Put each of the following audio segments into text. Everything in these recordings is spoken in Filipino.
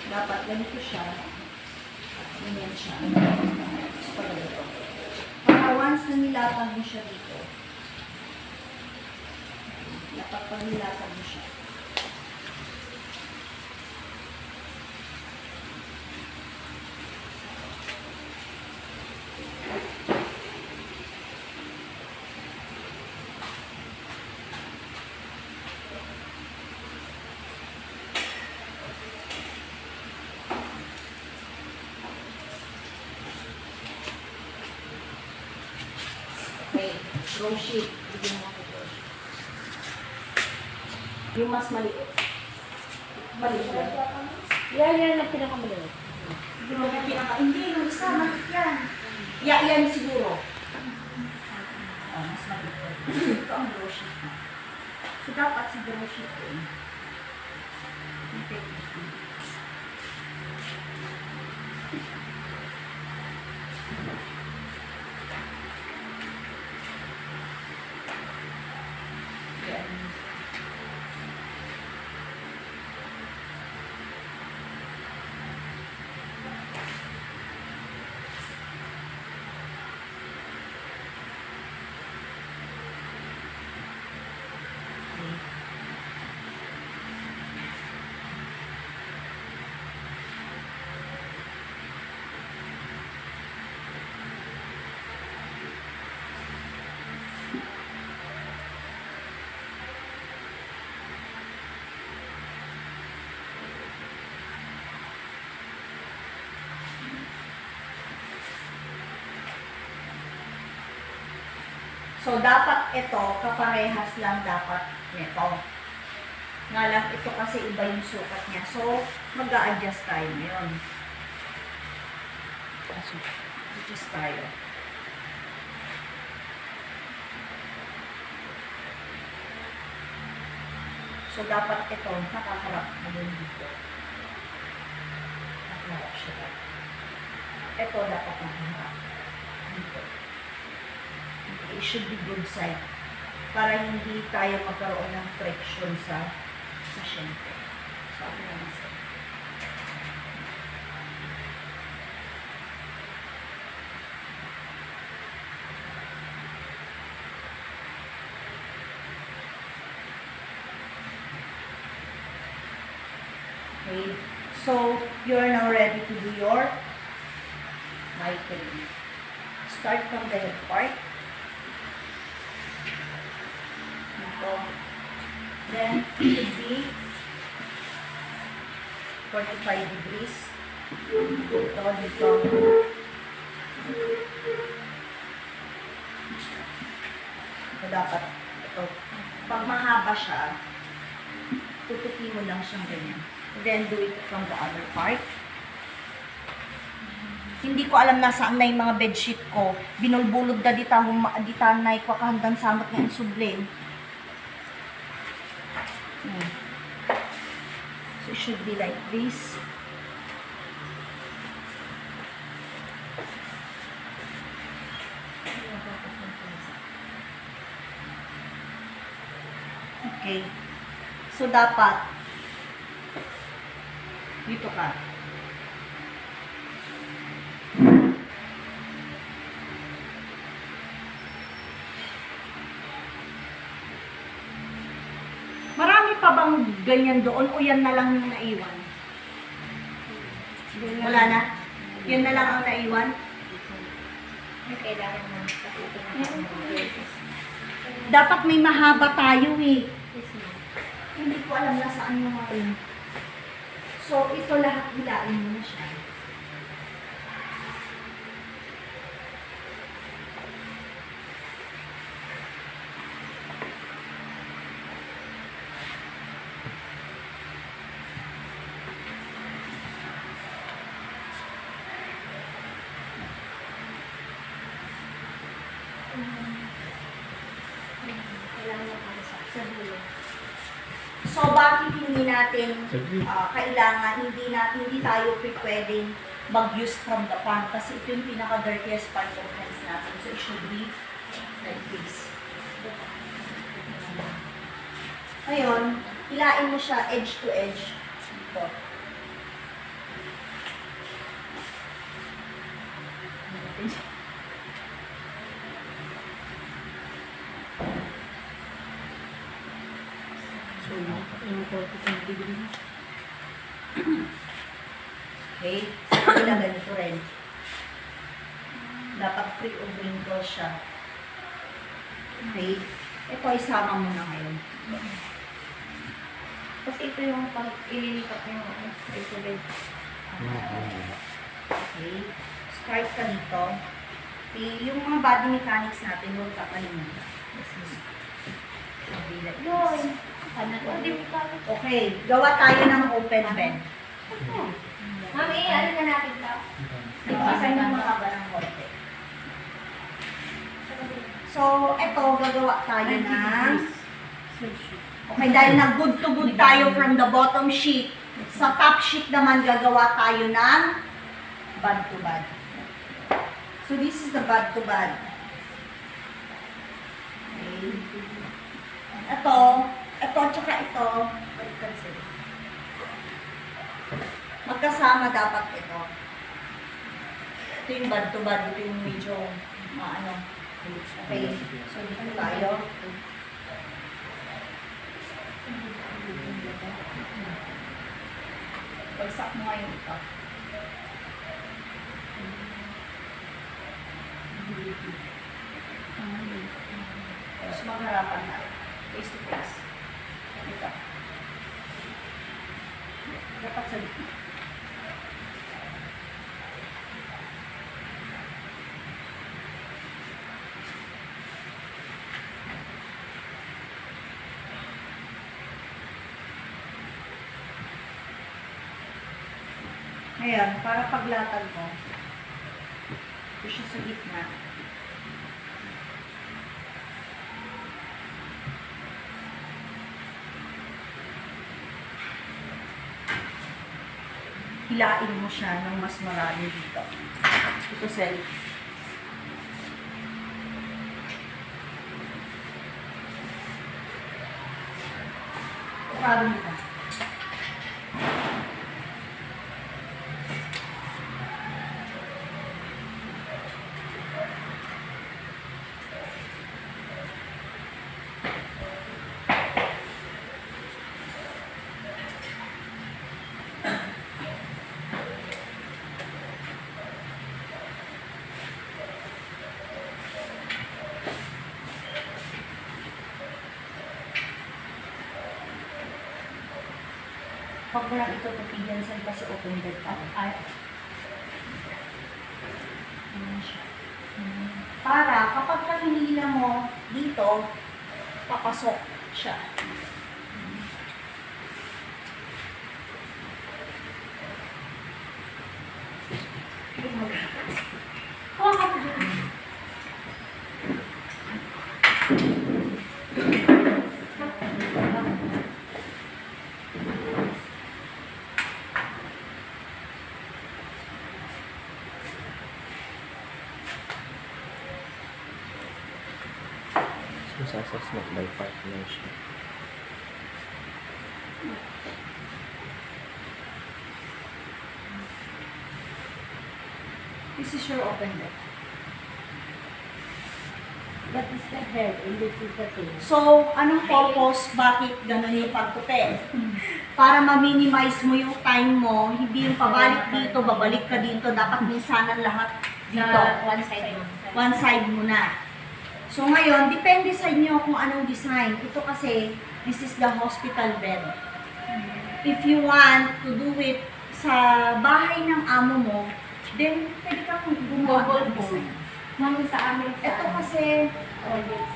Dapat ganito siya. Ganyan siya. Para once na nilapag mo siya dito, dapat pag nilapag mo siya. Okay, roll sheet. Bigyan mo ako roll sheet. Yung mas maliit. Maliit yan. Yan ang pinakamaliit. Hindi, yung isa, maliit yan. Yan siguro. Mas maliit. Ito ang roll sheet. So, dapat si roll sheet ko. Okay. So, dapat ito, kaparehas lang dapat nito. Nga lang, ito kasi iba yung sukat niya. So, mag-a-adjust tayo ngayon. Adjust tayo. So, dapat ito, nakaharap na din dito. Nakaharap siya. Ito, dapat nakaharap. Dito. It should be good side para hindi tayo magkaroon ng friction sa pasyente. So, ako naman sa okay. So, you are now ready to do your mitering. Start from the head part. Then, it should be 45 degrees. Dito. Ito dapat. Ito. Pag mahaba siya, tutupi mo lang siyang ganyan. Then, do it from the other part. Hindi ko alam nasaan na yung mga bedsheet ko. Binulbulog na dita na ikwakandan samot nga yung sublin. So, it should be like this. Okay. So, dapat dito ka. Marami pa bang ganyan doon o yan na lang yung naiwan? Wala na? Yan na lang ang naiwan? May kailangan mo Dapat may mahaba tayo eh. Hindi ko alam na saan yung mga yun. So, ito lahat hilain mo na siya. So, bakit hindi natin kailangan, hindi tayo pwedeng mag-use from the pan kasi ito yung pinaka-dirtiest part of hands natin. So, it should be like this. Ngayon, hilain mo siya edge to edge. Ito. Okay? Sa kabila, ganito rin. Dapat free of wrinkles siya. Okay? Ito, isama mo na ngayon. Kasi ito yung pag ililipat mo yung isolate. Okay? Start ka dito. Okay? Yung mga body mechanics natin, huwag kakalimutan. Kabila. Yun. Hindi mo pa. Okay, gawa tayo ng open bend. Mami, ano na natin ito? Ipasan yung mahaba ng konti. So, eto, gagawa tayo ng... Okay, dahil nag-good to good tayo from the bottom sheet, sa top sheet naman gagawa tayo ng bud to bud. So, this is the bud to bud. Okay. Ito, tsaka ito, magkasama dapat ito. Ito yung bud to bud, ito yung medyo, ano. Okay, so dito tayo. Bagsak mo ngayon ito. Tapos magharapan na. Face to face. Ito. Dapat sa gitna. Ngayon, para paglatag mo, ito siya sa gitna. Hilain mo siya ng mas marami dito. Ito, Sel. Parang dito. Pag wala ito, tupigyan saan kasi open bed pa. Ay. Ayan siya. Para kapag ka hinila mo dito, papasok siya. Assessment by partnership. This is your open bed. That is the head and this is the tail. So, anong purpose? Bakit ganun yung pagtupi? Para ma-minimize mo yung time mo, hindi yung pabalik dito, babalik ka dito, dapat minsanan lahat dito. One side. One side muna. So ngayon, depende sa inyo kung anong design. Ito kasi, this is the hospital bed. If you want to do it sa bahay ng amo mo, then pwede ka kung gumawa ng design. Mami, sa amin Ito kasi,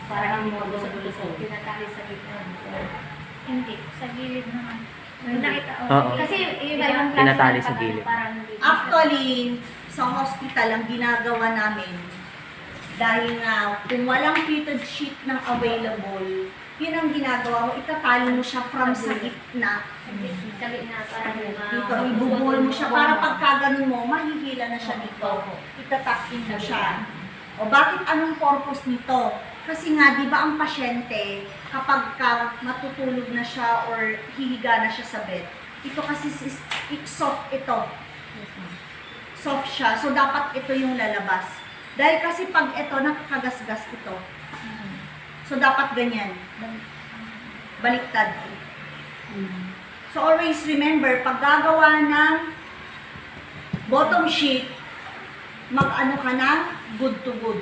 parang model-model. Tinatali sa gitna. Hindi, sa gilid naman. Nakita ko. Oo. Kasi iba-ibang klase Tinatali ng sa parang- gilid. parang hindi siya- actually, sa hospital, ang ginagawa namin, dahil nga, kung walang fitted sheet ng available, yun ang ginagawa mo, itatali mo siya from sa gitna. Sa gitna, parang Dito, ibubuhol mo siya para pagkaganon mo, mahihila na siya dito. Itatakin mo siya. O bakit anong purpose nito? Kasi nga, di ba ang pasyente, kapag ka matutulog na siya or hihiga na siya sa bed, ito kasi soft ito. Soft siya. So, dapat ito yung lalabas. Dahil kasi pag ito, nakakagasgas ito. So, dapat ganyan. Baliktad. So, always remember, pag gagawa ng Bottom sheet, mag-ano ka ng good to good.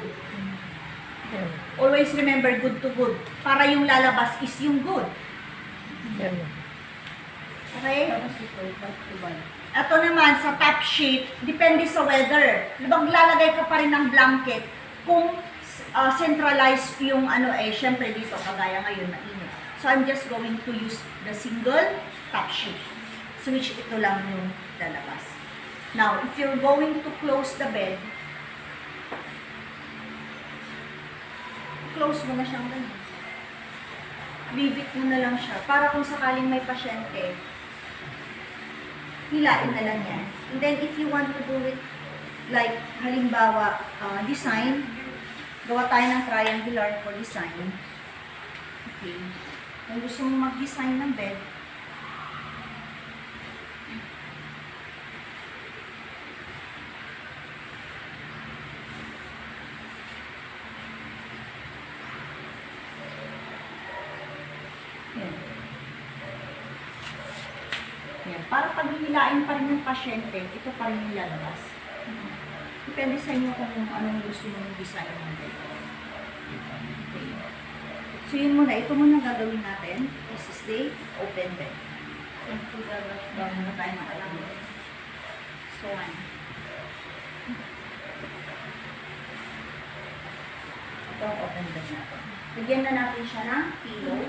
Always remember good to good. Para yung lalabas is yung good. Okay? Tapos ito, back-to-back. Ito naman, sa top sheet, depende sa weather. Maglalagay ka pa rin ng blanket kung centralized yung ano syempre dito, kagaya ngayon, mainit. So, I'm just going to use the single top sheet. Switch ito lang yung lalabas. Now, if you're going to close the bed, close mo na siyang ganyan. Leave it mo na lang siya. Para kung sakaling may pasyente, hilain na lang yan. And then, if you want to do it, like, halimbawa, design, gawa tayo ng triangular for design. Okay. Kung gusto mo mag-design ng bed, yan. Yan. Para pag hilain pa rin ng pasyente, ito pa rin yung lalabas. Depende sa inyo kung anong gusto mong design ng bed. Okay. So yun muna, ito muna gagawin natin. This is the open bed. Bago na tayo makalang. So, ito ang open bed natin. Bigyan na natin siya ng pillow.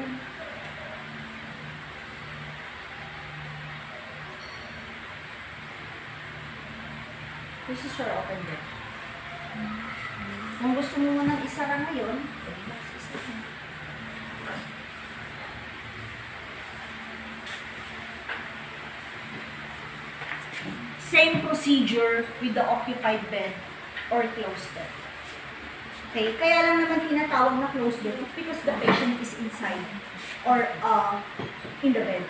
This is your open bed. Kung gusto mo munang isara ngayon, relax, isara. Same procedure with the occupied bed or closed bed. Okay, kaya lang naman tinatawag na closed bed because the patient is inside or in the bed.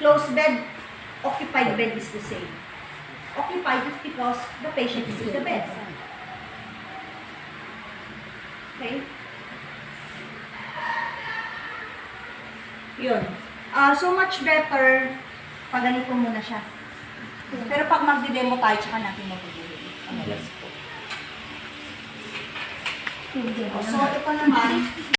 Closed bed, occupied bed is the same. Occupied is because the patient is in the bed. Okay? Yun. So much better pag ganito muna siya. Pero pag magdi-demo tayo, tsaka natin matutuloy. Yes po. So, ito naman,